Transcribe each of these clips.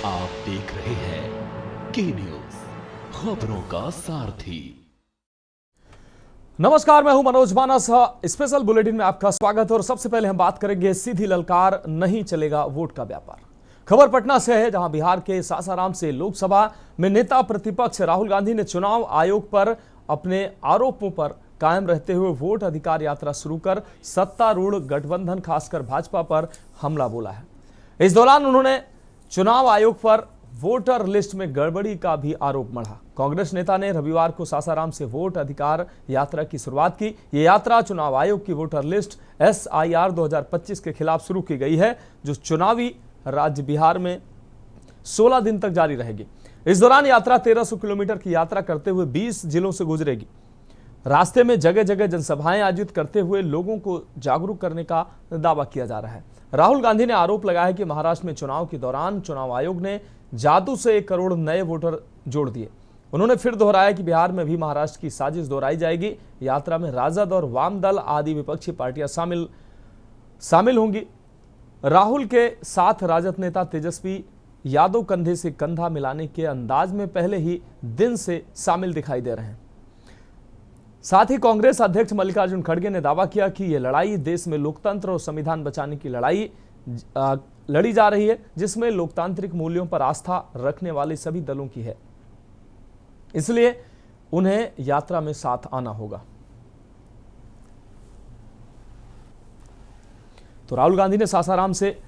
आप देख रहे हैं के न्यूज, खबरों का सारथी। नमस्कार, मैं हूं मनोज मानस। स्पेशल बुलेटिन में आपका स्वागत है और सबसे पहले हम बात करेंगे सीधी ललकार, नहीं चलेगा वोट का व्यापार। खबर पटना से है, जहां बिहार के सासाराम से लोकसभा में नेता प्रतिपक्ष राहुल गांधी ने चुनाव आयोग पर अपने आरोपों पर कायम रहते हुए वोट अधिकार यात्रा शुरू कर सत्तारूढ़ गठबंधन खासकर भाजपा पर हमला बोला है। इस दौरान उन्होंने चुनाव आयोग पर वोटर लिस्ट में गड़बड़ी का भी आरोप मढ़ा। कांग्रेस नेता ने रविवार को सासाराम से वोट अधिकार यात्रा की शुरुआत की। ये यात्रा चुनाव आयोग की वोटर लिस्ट SIR 2025 के खिलाफ शुरू की गई है, जो चुनावी राज्य बिहार में 16 दिन तक जारी रहेगी। इस दौरान यात्रा 1300 किलोमीटर की यात्रा करते हुए 20 जिलों से गुजरेगी। रास्ते में जगह जगह जनसभाएं आयोजित करते हुए लोगों को जागरूक करने का दावा किया जा रहा है। राहुल गांधी ने आरोप लगाया कि महाराष्ट्र में चुनाव के दौरान चुनाव आयोग ने जादू से 1 करोड़ नए वोटर जोड़ दिए। उन्होंने फिर दोहराया कि बिहार में भी महाराष्ट्र की साजिश दोहराई जाएगी। यात्रा में राजद और वाम दल आदि विपक्षी पार्टियां शामिल होंगी। राहुल के साथ राजद नेता तेजस्वी यादव कंधे से कंधा मिलाने के अंदाज में पहले ही दिन से शामिल दिखाई दे रहे हैं। साथ ही कांग्रेस अध्यक्ष मल्लिकार्जुन खड़गे ने दावा किया कि यह लड़ाई देश में लोकतंत्र और संविधान बचाने की लड़ाई लड़ी जा रही है, जिसमें लोकतांत्रिक मूल्यों पर आस्था रखने वाले सभी दलों की है, इसलिए उन्हें यात्रा में साथ आना होगा। तो राहुल गांधी ने सासाराम से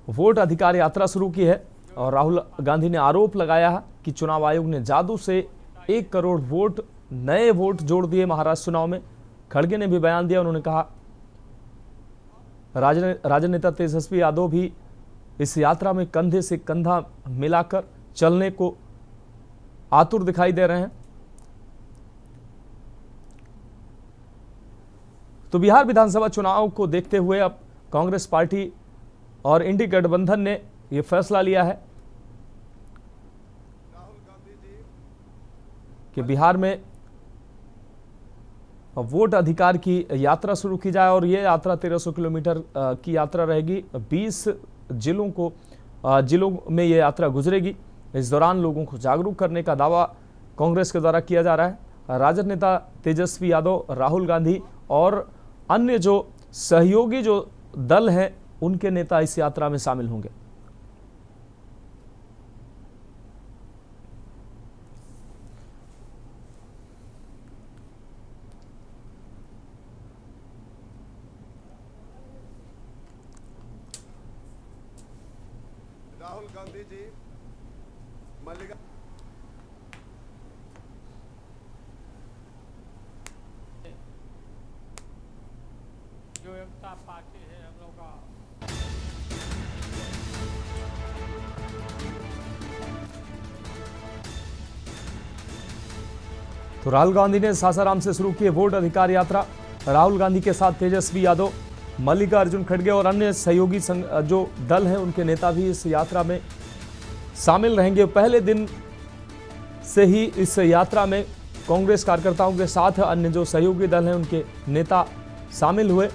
वोट अधिकार यात्रा शुरू की है और राहुल गांधी ने आरोप लगाया है कि चुनाव आयोग ने जादू से 1 करोड़ नए वोट जोड़ दिए महाराष्ट्र चुनाव में। खड़गे ने भी बयान दिया। उन्होंने कहा राजद नेता तेजस्वी यादव भी इस यात्रा में कंधे से कंधा मिलाकर चलने को आतुर दिखाई दे रहे हैं। तो बिहार विधानसभा चुनाव को देखते हुए अब कांग्रेस पार्टी और इंडी गठबंधन ने यह फैसला लिया है कि बिहार में वोट अधिकार की यात्रा शुरू की जाए और यह यात्रा 1300 किलोमीटर की यात्रा रहेगी। 20 जिलों में यह यात्रा गुजरेगी। इस दौरान लोगों को जागरूक करने का दावा कांग्रेस के द्वारा किया जा रहा है। राजद नेता तेजस्वी यादव, राहुल गांधी और अन्य जो सहयोगी जो दल हैं, उनके नेता इस यात्रा में शामिल होंगे। राहुल गांधी जी मल्लिका जो एकता पार्टी है हम लोग का। तो राहुल गांधी ने सासाराम से शुरू की वोट अधिकार यात्रा। राहुल गांधी के साथ तेजस्वी यादव, मल्लिकार्जुन खड़गे और अन्य सहयोगी जो दल हैं, उनके नेता भी इस यात्रा में शामिल रहेंगे। पहले दिन से ही इस यात्रा में कांग्रेस कार्यकर्ताओं के साथ अन्य जो सहयोगी दल हैं, उनके नेता शामिल हुए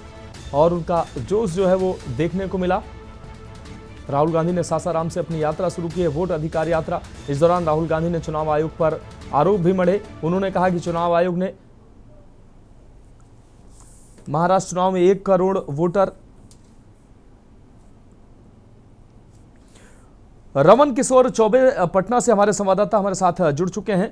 और उनका जोश जो है वो देखने को मिला। राहुल गांधी ने सासाराम से अपनी यात्रा शुरू की है, वोट अधिकार यात्रा। इस दौरान राहुल गांधी ने चुनाव आयोग पर आरोप भी मढ़े। उन्होंने कहा कि चुनाव आयोग ने महाराष्ट्र चुनाव में 1 करोड़ वोटर। रमन किशोर चौबे पटना से हमारे संवाददाता हमारे साथ जुड़ चुके हैं।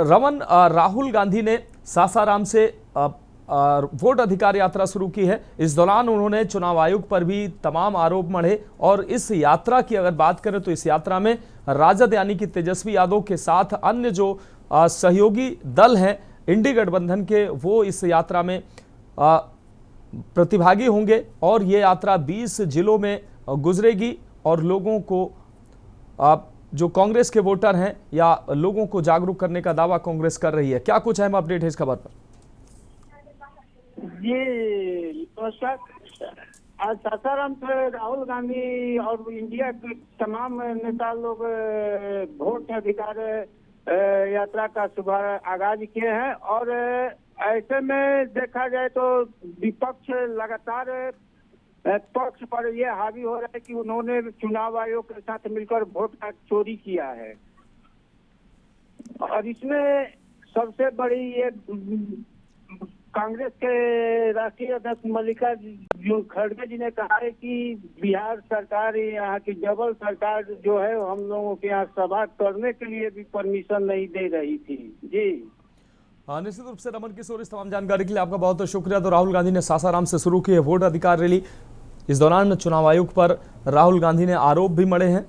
रमन, राहुल गांधी ने सासाराम से वोट अधिकार यात्रा शुरू की है। इस दौरान उन्होंने चुनाव आयोग पर भी तमाम आरोप मढ़े और इस यात्रा की अगर बात करें तो इस यात्रा में राजद यानी कि तेजस्वी यादव के साथ अन्य जो सहयोगी दल हैं इंडी गठबंधन के, वो इस यात्रा में प्रतिभागी होंगे और ये यात्रा 20 जिलों में गुजरेगी और लोगों को जो कांग्रेस के वोटर हैं या लोगों को जागरूक करने का दावा कांग्रेस कर रही है। क्या कुछ अहम अपडेट है इस खबर पर? जी नमस्कार। आज सासाराम से राहुल गांधी और इंडिया के तमाम नेता लोग वोट अधिकार यात्रा का आगाज किए हैं और ऐसे में देखा जाए तो विपक्ष लगातार पक्ष पर यह हावी हो रहा है कि उन्होंने चुनाव आयोग के साथ मिलकर वोट का चोरी किया है। और इसमें सबसे बड़ी ये कांग्रेस के राष्ट्रीय अध्यक्ष मल्लिकार्जुन खड़गे जी ने कहा है कि बिहार सरकार, यहाँ की डबल सरकार जो है, हम लोगों के यहाँ सभा करने के लिए भी परमिशन नहीं दे रही थी। जी निश्चित रूप से रमन किशोर, इस तमाम जानकारी के लिए आपका बहुत बहुत शुक्रिया। तो राहुल गांधी ने सासाराम से शुरू की है वोट अधिकार रैली। इस दौरान चुनाव आयोग पर राहुल गांधी ने आरोप भी मढ़े हैं।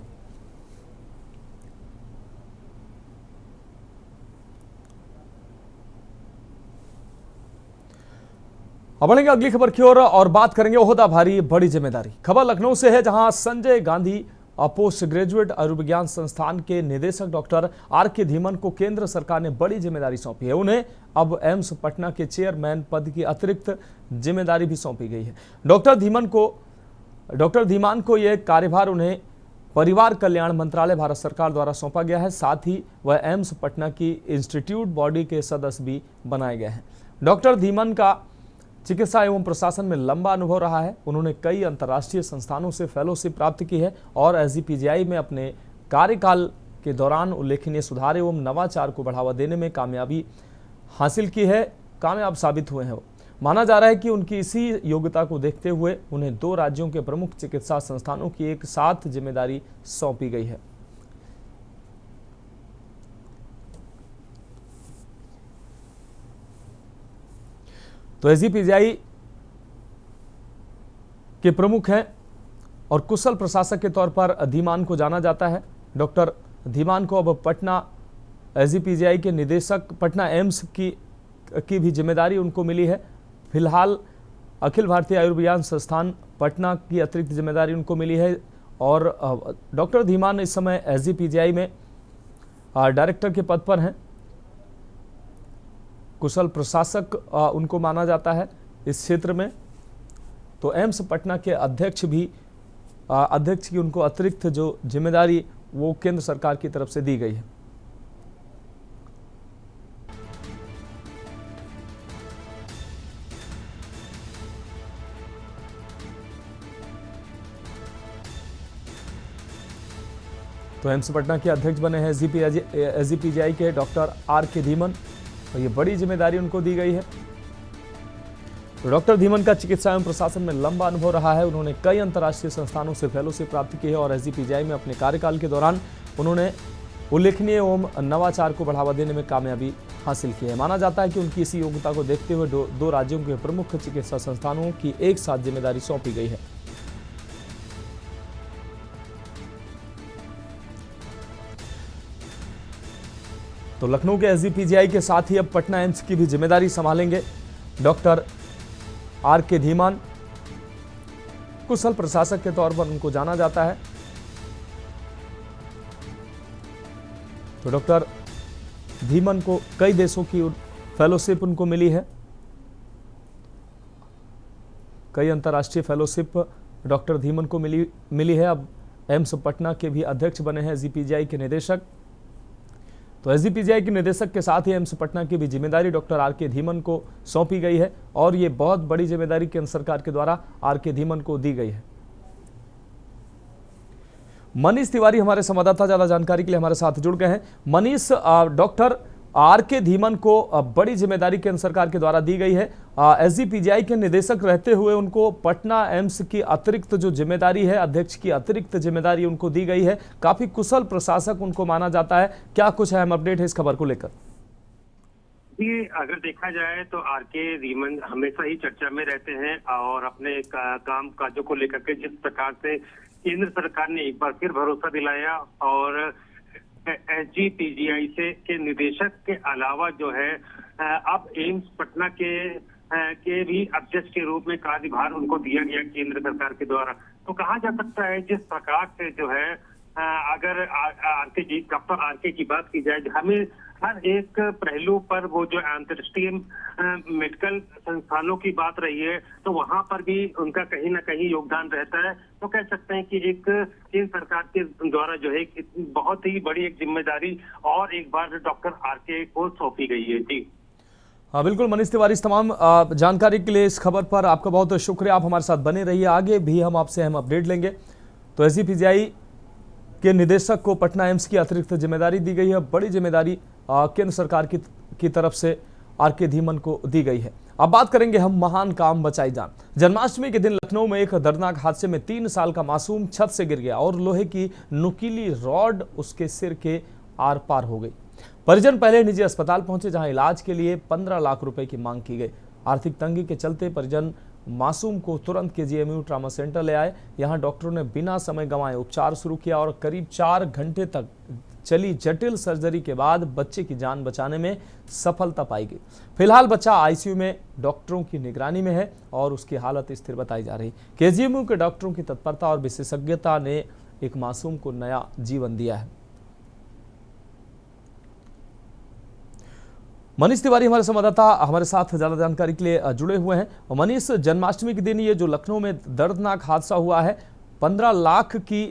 अब बढ़ेंगे अगली खबर की ओर और बात करेंगे ओहदा भारी बड़ी जिम्मेदारी। खबर लखनऊ से है, जहां संजय गांधी पोस्ट ग्रेजुएट आयुर्विज्ञान संस्थान के निदेशक डॉक्टर आर.के. धीमन को केंद्र सरकार ने बड़ी जिम्मेदारी सौंपी है। उन्हें अब एम्स पटना के चेयरमैन पद की अतिरिक्त जिम्मेदारी भी सौंपी गई है। डॉक्टर धीमान को यह कार्यभार उन्हें परिवार कल्याण मंत्रालय भारत सरकार द्वारा सौंपा गया है। साथ ही वह एम्स पटना की इंस्टीट्यूट बॉडी के सदस्य भी बनाए गए हैं। डॉक्टर धीमन का चिकित्सा एवं प्रशासन में लंबा अनुभव रहा है। उन्होंने कई अंतर्राष्ट्रीय संस्थानों से फेलोशिप प्राप्त की है और एसजीपीजीआई में अपने कार्यकाल के दौरान उल्लेखनीय सुधार एवं नवाचार को बढ़ावा देने में कामयाबी हासिल की है, कामयाब साबित हुए हैं। माना जा रहा है कि उनकी इसी योग्यता को देखते हुए उन्हें 2 राज्यों के प्रमुख चिकित्सा संस्थानों की एक साथ जिम्मेदारी सौंपी गई है। तो एसजीपीजीआई के प्रमुख हैं और कुशल प्रशासक के तौर पर धीमान को जाना जाता है। डॉक्टर धीमान को अब पटना एसजीपीजीआई के निदेशक, पटना एम्स की भी जिम्मेदारी उनको मिली है। फिलहाल अखिल भारतीय आयुर्विज्ञान संस्थान पटना की अतिरिक्त जिम्मेदारी उनको मिली है और डॉक्टर धीमान इस समय एसजीपीजीआई में डायरेक्टर के पद पर हैं। कुशल प्रशासक उनको माना जाता है इस क्षेत्र में। तो एम्स पटना के अध्यक्ष की उनको अतिरिक्त जो जिम्मेदारी वो केंद्र सरकार की तरफ से दी गई है। तो एम्स पटना के अध्यक्ष बने हैं एसजीपीजीआई के डॉक्टर आर.के. धीमन और ये बड़ी जिम्मेदारी उनको दी गई है। तो डॉक्टर धीमन का चिकित्सा एवं प्रशासन में लंबा अनुभव रहा है। उन्होंने कई अंतर्राष्ट्रीय संस्थानों से फेलोशिप प्राप्त की है और एसजीपीजीआई में अपने कार्यकाल के दौरान उन्होंने उल्लेखनीय एवं नवाचार को बढ़ावा देने में कामयाबी हासिल की है। माना जाता है कि उनकी इसी योग्यता को देखते हुए 2 राज्यों के प्रमुख चिकित्सा संस्थानों की एक साथ जिम्मेदारी सौंपी गई है। तो लखनऊ के एसजीपीजीआई के साथ ही अब पटना एम्स की भी जिम्मेदारी संभालेंगे डॉक्टर आर.के. धीमान। कुशल प्रशासक के तौर पर उनको जाना जाता है। तो डॉक्टर धीमन को कई देशों की फेलोशिप उनको मिली है। कई अंतर्राष्ट्रीय फेलोशिप डॉक्टर धीमन को मिली है। अब एम्स पटना के भी अध्यक्ष बने हैं एसजीपीजीआई के निदेशक। तो एसजीपीजीआई के निदेशक के साथ ही एम्स पटना की भी जिम्मेदारी डॉक्टर आर.के. धीमन को सौंपी गई है और ये बहुत बड़ी जिम्मेदारी केंद्र सरकार के द्वारा आर.के. धीमन को दी गई है। मनीष तिवारी हमारे संवाददाता ज्यादा जानकारी के लिए हमारे साथ जुड़ गए हैं। Manish, doctor R K. धीमन को बड़ी जिम्मेदारी केंद्र सरकार के द्वारा दी गई है। एसजीपीजीआई के निदेशक रहते हुए उनको पटना एम्स की अतिरिक्त जो जिम्मेदारी है, अध्यक्ष की अतिरिक्त जिम्मेदारी उनको दी गई है। काफी कुशल प्रशासक उनको माना जाता है। क्या कुछ अहम अपडेट है इस खबर को लेकर? ये अगर देखा जाए तो आर.के. धीमन हमेशा ही चर्चा में रहते हैं और अपने काम काजों को लेकर के जिस प्रकार से केंद्र सरकार ने एक बार फिर भरोसा दिलाया और एसजीपीजीआई के निदेशक के अलावा जो है अब एम्स पटना के भी अध्यक्ष के रूप में कार्यभार उनको दिया गया केंद्र सरकार के द्वारा। तो कहा जा सकता है जिस प्रकार से जो है अगर डॉक्टर आर.के. की बात की जाए, हमें हर एक पहलू पर वो जो अंतर्राष्ट्रीय मेडिकल संस्थानों की बात रही है तो वहां पर भी उनका कहीं ना कहीं योगदान रहता है। तो कह सकते हैं कि एक केंद्र सरकार के द्वारा जो है बहुत ही बड़ी एक जिम्मेदारी और एक बार डॉक्टर आर.के. को सौंपी गई है। जी हाँ बिल्कुल मनीष तिवारी, इस तमाम जानकारी के लिए, इस खबर पर आपका बहुत बहुत शुक्रिया। आप हमारे साथ बने रहिए, आगे भी हम आपसे अहम अपडेट लेंगे। तो एसजीपीजीआई के निदेशक को पटना एम्स की अतिरिक्त जिम्मेदारी दी गई है। बड़ी जिम्मेदारी केंद्र सरकार की तरफ से आर.के. धीमन को दी गई है। अब बात करेंगे हम महान काम बचाई जान। जन्माष्टमी के दिन लखनऊ में एक दर्दनाक हादसे में 3 साल का मासूम छत से गिर गया और लोहे की नुकीली रॉड उसके सिर के आर पार हो गई। परिजन पहले निजी अस्पताल पहुंचे, जहां इलाज के लिए 15 लाख रुपए की मांग की गई। आर्थिक तंगी के चलते परिजन मासूम को तुरंत केजीएमयू ट्रामा सेंटर ले आए। यहां डॉक्टरों ने बिना समय गंवाए उपचार शुरू किया और करीब 4 घंटे तक चली जटिल सर्जरी के बाद बच्चे की जान बचाने में सफलता पाई गई। फिलहाल बच्चा आईसीयू में डॉक्टरों की निगरानी में है और उसकी हालत स्थिर बताई जा रही। केजीएमयू के डॉक्टरों की तत्परता और विशेषज्ञता ने एक मासूम को नया जीवन दिया है। मनीष तिवारी हमारे संवाददाता हमारे साथ ज्यादा जानकारी के लिए जुड़े हुए हैं। मनीष, जन्माष्टमी के दिन ये जो लखनऊ में दर्दनाक हादसा हुआ है, 15 लाख की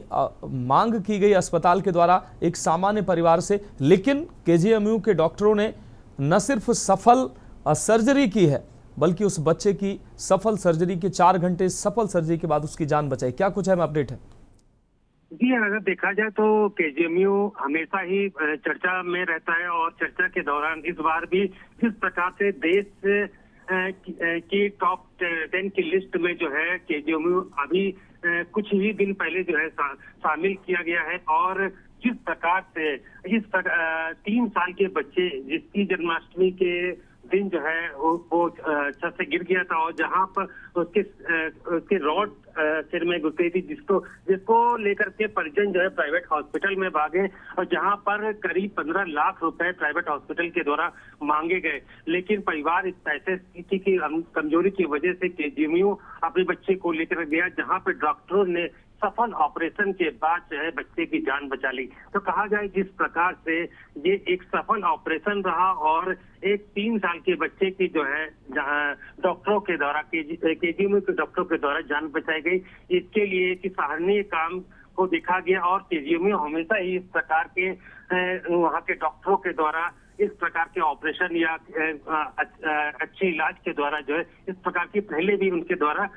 मांग की गई अस्पताल के द्वारा एक सामान्य परिवार से, लेकिन केजीएमयू के डॉक्टरों ने न सिर्फ सफल सर्जरी की है बल्कि उस बच्चे की सफल सर्जरी के 4 घंटे सफल सर्जरी के बाद उसकी जान बचाई। क्या कुछ है अपडेट है? जी, अगर देखा जाए तो केजीएमयू हमेशा ही चर्चा में रहता है और चर्चा के दौरान इस बार भी जिस प्रकार से देश की टॉप 10 की लिस्ट में जो है केजीएमयू अभी कुछ ही दिन पहले जो है शामिल किया गया है। और जिस प्रकार से 3 साल के बच्चे जिसकी जन्माष्टमी के दिन जो है वो छत से गिर गया था और जहां पर उसके रॉड सिर में घुस गई थी, जिसको लेकर के परिजन जो है प्राइवेट हॉस्पिटल में भागे और जहां पर करीब 15 लाख रुपए प्राइवेट हॉस्पिटल के द्वारा मांगे गए। लेकिन परिवार इस पैसे की कमजोरी की वजह से केजीएमयू अपने बच्चे को लेकर गया, जहां पर डॉक्टरों ने सफल ऑपरेशन के बाद जो है बच्चे की जान बचा ली। तो कहा जाए जिस प्रकार से ये एक सफल ऑपरेशन रहा और एक 3 साल के बच्चे की जो है डॉक्टरों के द्वारा केजीएमयू के डॉक्टरों के द्वारा जान बचाई गई, इसके लिए कि सराहनीय काम को देखा गया। और केजीएमयू हमेशा ही इस प्रकार के वहाँ के डॉक्टरों के द्वारा इस प्रकार के ऑपरेशन या अच्छे इलाज के द्वारा जो है इस प्रकार की पहले भी उनके द्वारा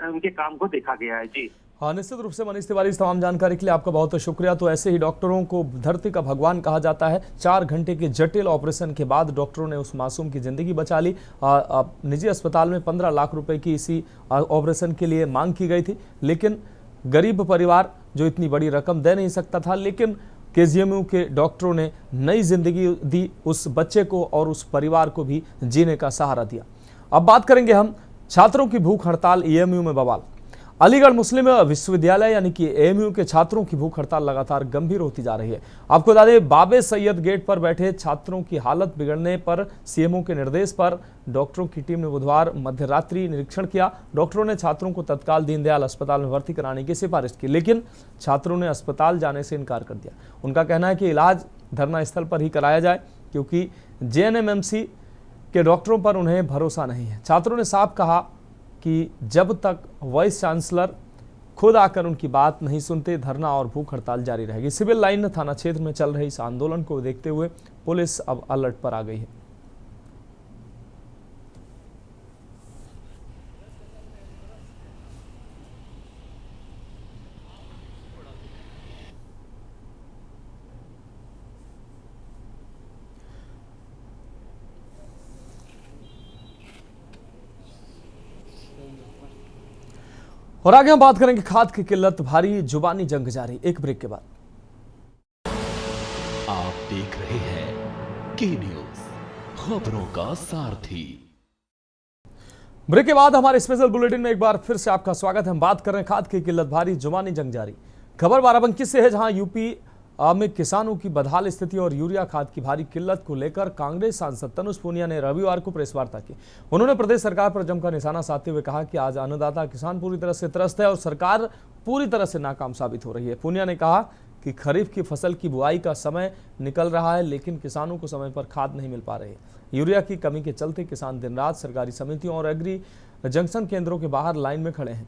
उनके काम को देखा गया है। जी हाँ, निश्चित रूप से मनीष तिवारी, इस तमाम जानकारी के लिए आपका बहुत शुक्रिया। तो ऐसे ही डॉक्टरों को धरती का भगवान कहा जाता है। 4 घंटे के जटिल ऑपरेशन के बाद डॉक्टरों ने उस मासूम की जिंदगी बचा ली। निजी अस्पताल में 15 लाख रुपए की इसी ऑपरेशन के लिए मांग की गई थी, लेकिन गरीब परिवार जो इतनी बड़ी रकम दे नहीं सकता था, लेकिन केजीएमयू के डॉक्टरों ने नई जिंदगी दी उस बच्चे को और उस परिवार को भी जीने का सहारा दिया। अब बात करेंगे हम छात्रों की भूख हड़ताल, एएमयू में बवाल। अलीगढ़ मुस्लिम विश्वविद्यालय यानी कि एएमयू के छात्रों की भूख हड़ताल लगातार गंभीर होती जा रही है। आपको बता दें, बाबे सैयद गेट पर बैठे छात्रों की हालत बिगड़ने पर सीएमओ के निर्देश पर डॉक्टरों की टीम ने बुधवार मध्यरात्रि निरीक्षण किया। डॉक्टरों ने छात्रों को तत्काल दीनदयाल अस्पताल में भर्ती कराने की सिफारिश की, लेकिन छात्रों ने अस्पताल जाने से इनकार कर दिया। उनका कहना है कि इलाज धरना स्थल पर ही कराया जाए, क्योंकि जेएनएमएमसी के डॉक्टरों पर उन्हें भरोसा नहीं है। छात्रों ने साफ कहा कि जब तक वाइस चांसलर खुद आकर उनकी बात नहीं सुनते, धरना और भूख हड़ताल जारी रहेगी। सिविल लाइन थाना क्षेत्र में चल रहे इस आंदोलन को देखते हुए पुलिस अब अलर्ट पर आ गई है। और आगे हम बात करेंगे खाद की किल्लत, भारी जुबानी जंग जारी। एक ब्रेक के बाद आप देख रहे हैं के न्यूज, खबरों का सारथी। ब्रेक के बाद हमारे स्पेशल बुलेटिन में एक बार फिर से आपका स्वागत है। हम बात कर रहे हैं खाद की किल्लत, भारी जुबानी जंग जारी। खबर बाराबंकी से है, जहां यूपी में किसानों की बदहाल स्थिति और यूरिया खाद की भारी किल्लत को लेकर कांग्रेस सांसद तनुज पूनिया ने रविवार को प्रेस वार्ता की। उन्होंने प्रदेश सरकार पर जमकर निशाना साधते हुए कहा कि आज अन्नदाता किसान पूरी तरह से त्रस्त है और सरकार पूरी तरह से नाकाम साबित हो रही है। पूनिया ने कहा कि खरीफ की फसल की बुआई का समय निकल रहा है, लेकिन किसानों को समय पर खाद नहीं मिल पा रही है। यूरिया की कमी के चलते किसान दिन रात सरकारी समितियों और एग्री जंक्शन केंद्रों के बाहर लाइन में खड़े हैं।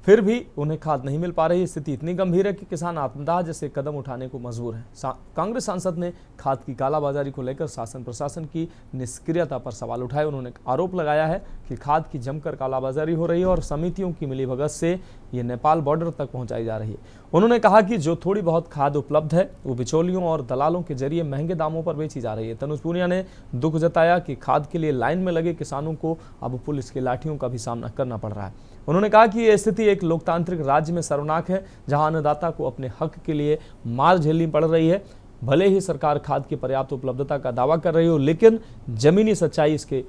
फिर भी उन्हें खाद नहीं मिल पा रही। स्थिति इतनी गंभीर है कि किसान आत्मदाह जैसे कदम उठाने को मजबूर हैं। कांग्रेस सांसद ने खाद की कालाबाजारी को लेकर शासन प्रशासन की निष्क्रियता पर सवाल उठाए। उन्होंने आरोप लगाया है कि खाद की जमकर कालाबाजारी हो रही है और समितियों की मिलीभगत से ये नेपाल बॉर्डर तक पहुंचाई जा रही है। उन्होंने कहा कि जो थोड़ी बहुत खाद उपलब्ध है वो बिचौलियों और दलालों के जरिए महंगे दामों पर बेची जा रही है। तनुज पुनिया ने दुख जताया कि खाद के लिए लाइन में लगे किसानों को अब पुलिस की लाठियों का भी सामना करना पड़ रहा है। उन्होंने कहा कि यह स्थिति एक लोकतांत्रिक राज्य में शर्मनाक है, जहां अन्नदाता को अपने हक के लिए मार झेलनी पड़ रही है। भले ही सरकार खाद की पर्याप्त उपलब्धता का दावा कर रही हो, लेकिन जमीनी सच्चाई इसके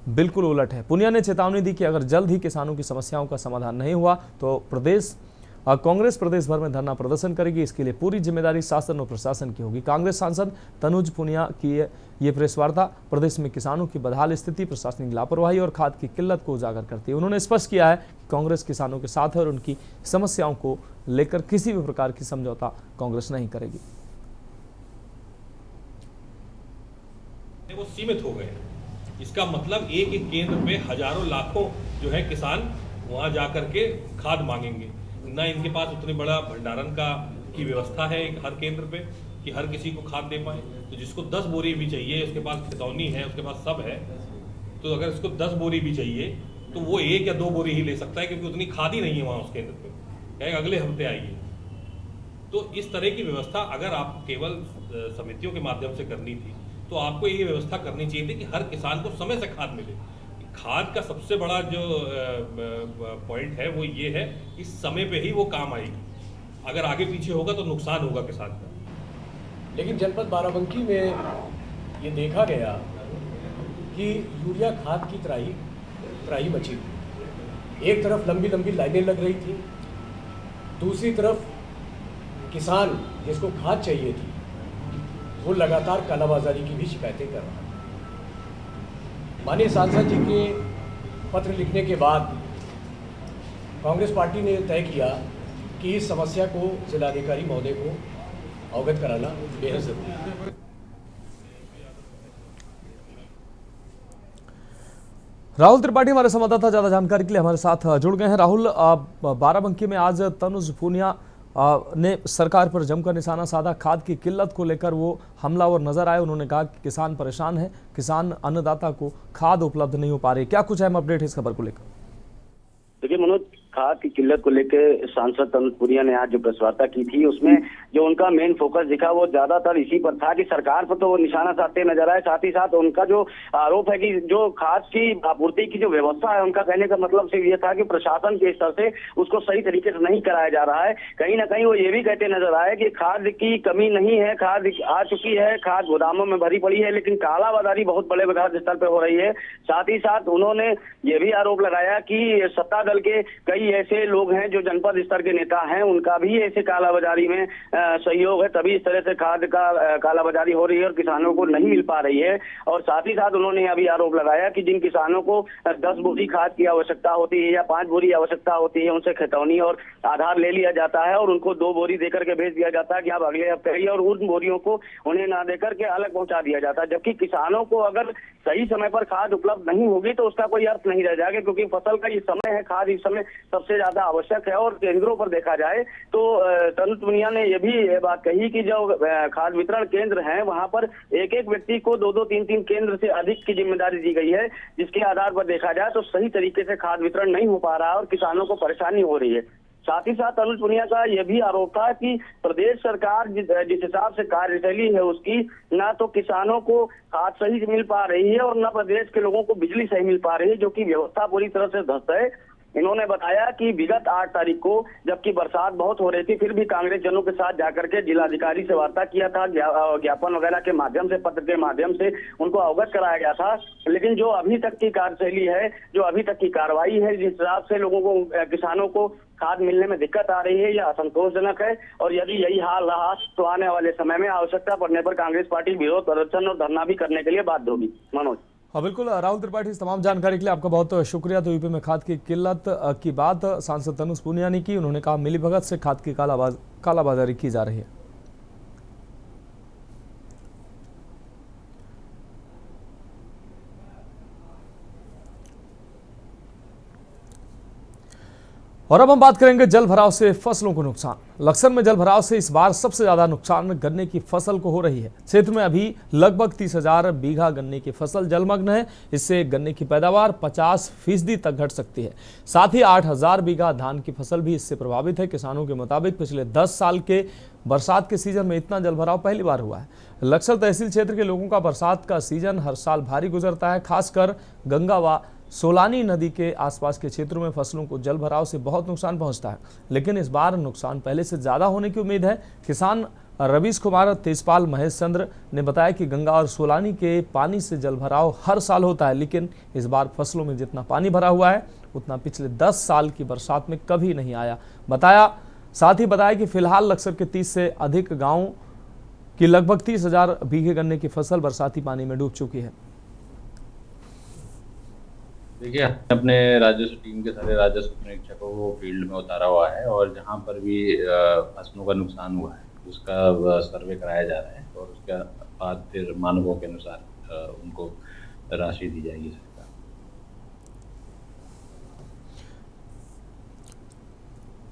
बिल्कुल उलट है। पुनिया ने चेतावनी दी कि अगर जल्द ही किसानों की समस्याओं का समाधान नहीं हुआ तो कांग्रेस प्रदेश भर में धरना प्रदर्शन करेगी। इसके लिए पूरी जिम्मेदारी शासन और प्रशासन की होगी। कांग्रेस सांसद तनुज पुनिया की ये प्रेस वार्ता प्रदेश में किसानों की बदहाल स्थिति, प्रशासनिक लापरवाही और खाद की किल्लत को उजागर करती है। उन्होंने स्पष्ट किया है कि कांग्रेस किसानों के साथ है और उनकी समस्याओं को लेकर किसी भी प्रकार की समझौता कांग्रेस नहीं करेगी। वो सीमित हो गए। इसका मतलब एक एक केंद्र पे हजारों लाखों जो है किसान वहां जाकर के खाद मांगेंगे। ना इनके पास उतनी बड़ा भंडारण की व्यवस्था है हर केंद्र पे कि हर किसी को खाद दे पाए। तो जिसको 10 बोरी भी चाहिए, उसके पास खितौनी है, उसके पास सब है, तो अगर इसको 10 बोरी भी चाहिए तो वो 1 या 2 बोरी ही ले सकता है, क्योंकि उतनी खाद ही नहीं है वहाँ उस केंद्र पे। कहेगा अगले हफ्ते आइए। तो इस तरह की व्यवस्था अगर आप केवल समितियों के माध्यम से करनी थी तो आपको ये व्यवस्था करनी चाहिए थी कि हर किसान को समय से खाद मिले। खाद का सबसे बड़ा जो पॉइंट है वो ये है कि समय पे ही वो काम आएगी। अगर आगे पीछे होगा तो नुकसान होगा किसान का। लेकिन जनपद बाराबंकी में ये देखा गया कि यूरिया खाद की त्राही मची हुई। एक तरफ लंबी लंबी लाइनें लग रही थी, दूसरी तरफ किसान जिसको खाद चाहिए थी वो लगातार कालाबाजारी की भी शिकायतें कर रहा है। माननीय सांसद जी के पत्र लिखने के बाद कांग्रेस पार्टी ने तय किया कि इस समस्या को जिलाधिकारी महोदय को अवगत कराना बेहद जरूरी है। राहुल त्रिपाठी हमारे संवाददाता ज्यादा जानकारी के लिए हमारे साथ जुड़ गए हैं। राहुल, बाराबंकी में आज तनुज पुनिया ने सरकार पर जमकर निशाना साधा। खाद की किल्लत को लेकर वो हमलावर नजर आए। उन्होंने कहा कि किसान परेशान है, किसान अन्नदाता को खाद उपलब्ध नहीं हो पा रही। क्या कुछ अहम अपडेट है इस खबर को लेकर? देखिए मनोज, खाद की किल्लत को लेकर सांसद तनुज पुनिया ने आज जो प्रेस वार्ता की थी उसमें जो उनका मेन फोकस दिखा वो ज्यादातर इसी पर था कि सरकार पर तो वो निशाना साधते नजर आए। साथ ही साथ उनका जो आरोप है कि जो खाद की आपूर्ति की जो व्यवस्था है, उनका कहने का मतलब सिर्फ ये था कि प्रशासन के स्तर से उसको सही तरीके से नहीं कराया जा रहा है। कहीं ना कहीं वो ये भी कहते नजर आए कि खाद की कमी नहीं है, खाद आ चुकी है, खाद गोदामों में भरी पड़ी है, लेकिन कालाबाजारी बहुत बड़े बड़े स्तर पर हो रही है। साथ ही साथ उन्होंने ये भी आरोप लगाया कि सत्ता दल के कई ऐसे लोग हैं जो जनपद स्तर के नेता हैं, उनका भी ऐसे कालाबाजारी में सहयोग है, तभी इस तरह से खाद का कालाबाजारी हो रही है और किसानों को नहीं मिल पा रही है। और साथ ही साथ उन्होंने यह भी आरोप लगाया कि जिन किसानों को 10 बोरी खाद की आवश्यकता होती है या 5 बोरी आवश्यकता होती है, उनसे खितौनी और आधार ले लिया जाता है और उनको 2 बोरी देकर के भेज दिया जाता है कि आप अगले हफ्ते आइए, और उन बोरियों को उन्हें ना देकर के अलग पहुंचा दिया जाता है। जबकि किसानों को अगर सही समय पर खाद उपलब्ध नहीं होगी तो उसका कोई अर्थ नहीं रह जाएगा, क्योंकि फसल का ये समय है, खाद इस समय सबसे ज्यादा आवश्यक है। और केंद्रों पर देखा जाए तो तनुज पुनिया ने यह भी बात कही कि जो खाद वितरण केंद्र हैं वहां पर एक एक व्यक्ति को 2-2, 3-3 केंद्र से अधिक की जिम्मेदारी दी गई है, जिसके आधार पर देखा जाए तो सही तरीके से खाद वितरण नहीं हो पा रहा है और किसानों को परेशानी हो रही है। साथ ही साथ तनुज पुनिया का यह भी आरोप था कि प्रदेश सरकार जिस हिसाब से कार्यशैली है उसकी, ना तो किसानों को खाद सही मिल पा रही है और न प्रदेश के लोगों को बिजली सही मिल पा रही है, जो कि व्यवस्था पूरी तरह से ध्वस्त है। इन्होंने बताया कि विगत 8 तारीख को जबकि बरसात बहुत हो रही थी, फिर भी कांग्रेस जनों के साथ जाकर के जिलाधिकारी से वार्ता किया था, ज्ञापन वगैरह के माध्यम से, पत्र के माध्यम से उनको अवगत कराया गया था। लेकिन जो अभी तक की कार्यशैली है, जो अभी तक की कार्रवाई है, जिस हिसाब से लोगों को, किसानों को खाद मिलने में दिक्कत आ रही है, यह असंतोषजनक है। और यदि यही हाल रहा तो आने वाले समय में आवश्यकता पड़ने पर कांग्रेस पार्टी विरोध प्रदर्शन और धरना भी करने के लिए बाध्य होगी। मनोज। हाँ बिल्कुल, राहुल त्रिपाठी इस तमाम जानकारी के लिए आपका बहुत शुक्रिया। तो यूपी में खाद की किल्लत की बात सांसद तनुज पुनिया ने की। उन्होंने कहा मिलीभगत से खाद की कालाबाजारी की जा रही है। और अब हम बात करेंगे जल भराव से फसलों को नुकसान। लक्सर में जल भराव से इस बार सबसे ज्यादा नुकसान गन्ने की फसल को हो रही है। क्षेत्र में अभी लगभग 30,000 बीघा गन्ने की फसल जलमग्न है। इससे गन्ने की पैदावार 50% तक घट सकती है। साथ ही 8,000 बीघा धान की फसल भी इससे प्रभावित है। किसानों के मुताबिक पिछले 10 साल के बरसात के सीजन में इतना जल भराव पहली बार हुआ है। लक्सर तहसील क्षेत्र के लोगों का बरसात का सीजन हर साल भारी गुजरता है। खासकर गंगा व सोलानी नदी के आसपास के क्षेत्रों में फसलों को जल भराव से बहुत नुकसान पहुंचता है, लेकिन इस बार नुकसान पहले से ज्यादा होने की उम्मीद है। किसान रवीश कुमार तेजपाल महेश चंद्र ने बताया कि गंगा और सोलानी के पानी से जल भराव हर साल होता है, लेकिन इस बार फसलों में जितना पानी भरा हुआ है उतना पिछले 10 साल की बरसात में कभी नहीं आया। साथ ही बताया कि फिलहाल लक्सर के 30 से अधिक गाँव की लगभग 30,000 बीघे गन्ने की फसल बरसाती पानी में डूब चुकी है। देखिए, अपने राजस्व टीम के सारे राजस्व निरीक्षकों को फील्ड में उतारा हुआ है और जहां पर भी फसलों का नुकसान हुआ है उसका सर्वे कराया जा रहा है और उसके बाद फिर मानकों के अनुसार उनको राशि दी जाएगी।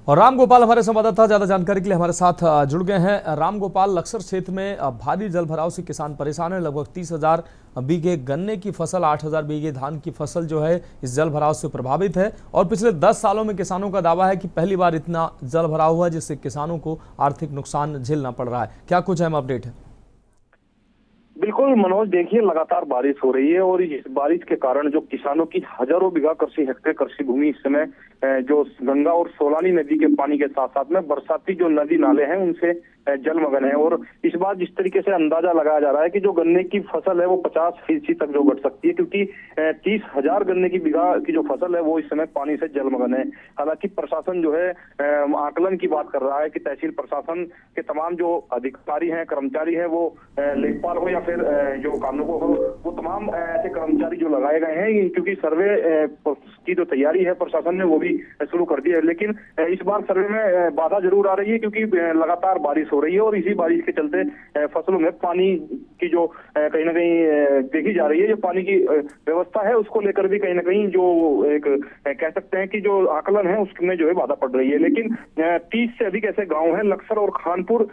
और राम गोपाल हमारे संवाददाता ज्यादा जानकारी के लिए हमारे साथ जुड़ गए हैं। राम गोपाल, लक्सर क्षेत्र में भारी जल भराव से किसान परेशान है। लगभग 30,000 बीघे गन्ने की फसल, 8,000 बीघे धान की फसल जो है इस जल भराव से प्रभावित है और पिछले 10 सालों में किसानों का दावा है कि पहली बार इतना जल भराव हुआ जिससे किसानों को आर्थिक नुकसान झेलना पड़ रहा है। क्या कुछ अहम अपडेट है? बिल्कुल मनोज, देखिए लगातार बारिश हो रही है और इस बारिश के कारण जो किसानों की हजारों बीघा हेक्टेयर कृषि भूमि इस समय जो गंगा और सोलानी नदी के पानी के साथ साथ में बरसाती जो नदी नाले हैं उनसे जलमग्न है। और इस बार जिस तरीके से अंदाजा लगाया जा रहा है कि जो गन्ने की फसल है वो 50% तक जो घट सकती है, क्योंकि 30,000 गन्ने की बीघा की जो फसल है वो इस समय पानी से जलमग्न है। हालांकि प्रशासन जो है आकलन की बात कर रहा है कि तहसील प्रशासन के तमाम जो अधिकारी हैं, कर्मचारी हैं, वो लेखपाल हो या फिर जो कानूनगो हो, वो तमाम ऐसे कर्मचारी जो लगाए गए हैं, क्योंकि सर्वे की जो तैयारी है प्रशासन ने वो भी शुरू कर दी है। लेकिन इस बार सर्वे में बाधा जरूर आ रही है, क्योंकि लगातार बारिश हो रही है और इसी बारिश के चलते फसलों में पानी की जो कहीं ना कहीं देखी जा रही है, जो पानी की व्यवस्था है उसको लेकर भी कहीं ना कहीं जो एक कह सकते हैं कि जो आकलन है उसमें जो है बाधा पड़ रही है। लेकिन 30 से अधिक ऐसे गांव हैं लक्सर और खानपुर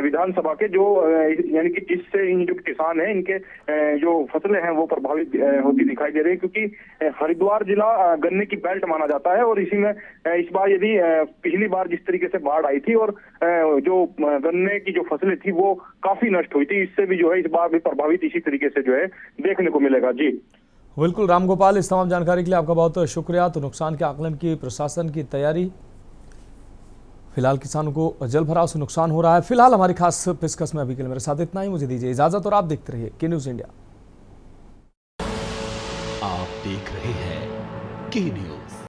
विधानसभा के जो यानी कि जिससे इन जो किसान हैं इनके जो फसलें हैं वो प्रभावित होती दिखाई दे रही है, क्योंकि हरिद्वार जिला गन्ने की बेल्ट माना जाता है और इसी में इस बार यदि पिछली बार जिस तरीके से बाढ़ आई थी और जो गन्ने की जो फसलें थी वो काफी नष्ट हुई थी, इससे भी जो है इस बार भी प्रभावित इसी तरीके से जो है देखने को मिलेगा। जी बिल्कुल राम गोपाल, इस तमाम जानकारी के लिए आपका बहुत बहुत शुक्रिया। तो नुकसान के आकलन की प्रशासन की तैयारी, फिलहाल किसानों को जल भराव से नुकसान हो रहा है। फिलहाल हमारी खास पेशकश में अभी के लिए मेरे साथ इतना ही। मुझे दीजिए इजाजत और आप देखते रहिए के न्यूज इंडिया। आप देख रहे हैं के न्यूज।